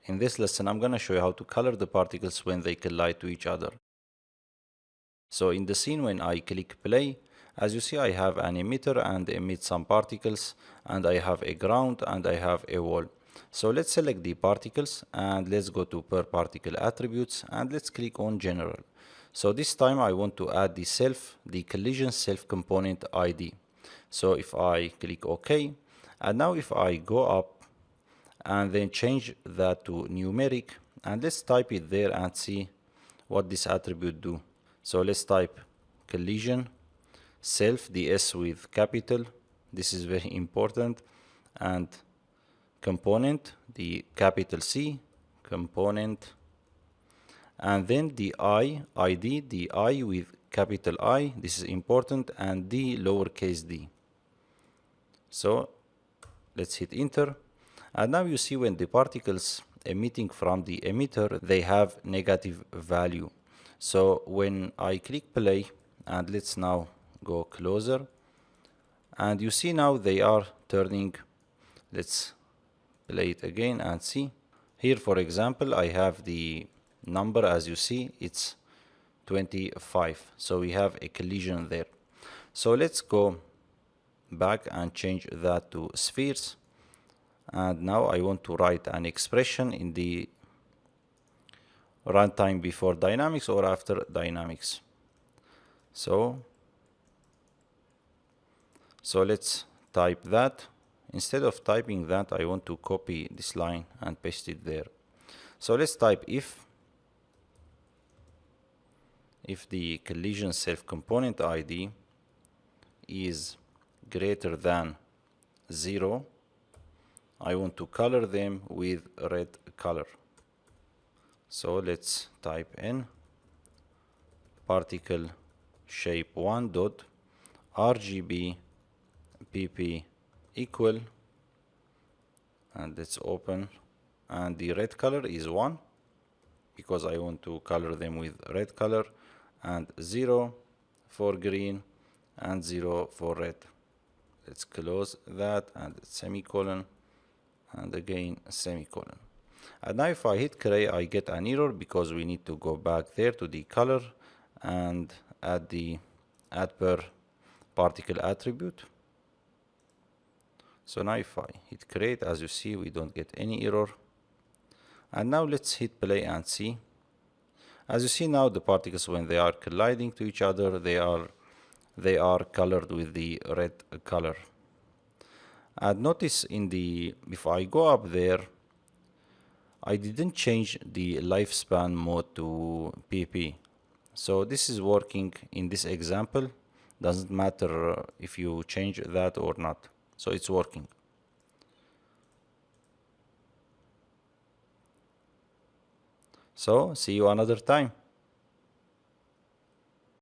In this lesson, I'm going to show you how to color the particles when they collide to each other. So in the scene, when I click play, as you see, I have an emitter and emit some particles, and I have a ground and I have a wall. So let's select the particles and let's go to per particle attributes and let's click on general. So this time I want to add the collision self component ID. So if I click OK, and now if I go up and then change that to numeric, and let's type it there and see what this attribute do. So let's type collision self, the S with capital, this is very important, and component, the capital C component, and then the ID, the I with capital I, this is important, and D lowercase d. So let's hit enter, and now you see when the particles emitting from the emitter, they have negative value. So when I click play, and let's now go closer, and you see now they are turning. Let's play it again and see. Here, for example, I have the number, as you see, it's 25. So we have a collision there. So let's go back and change that to spheres. And now I want to write an expression in the runtime before dynamics or after dynamics. So let's type that. Instead of typing that, I want to copy this line and paste it there. So let's type if the collision self component ID is greater than 0, I want to color them with red color. So let's type in particle shape 1 dot RGB pp equal, and let's open, and the red color is 1 because I want to color them with red color, and 0 for green and 0 for red. Let's close that and semicolon, and again semicolon. And now if I hit create, I get an error because we need to go back there to the color and add the add per particle attribute. So now if I hit create, as you see, we don't get any error. And now let's hit play and see. As you see now, the particles, when they are colliding to each other, they are colored with the red color. And notice if I go up there, I didn't change the lifespan mode to PP. So this is working in this example. Doesn't matter if you change that or not. So it's working. So see you another time.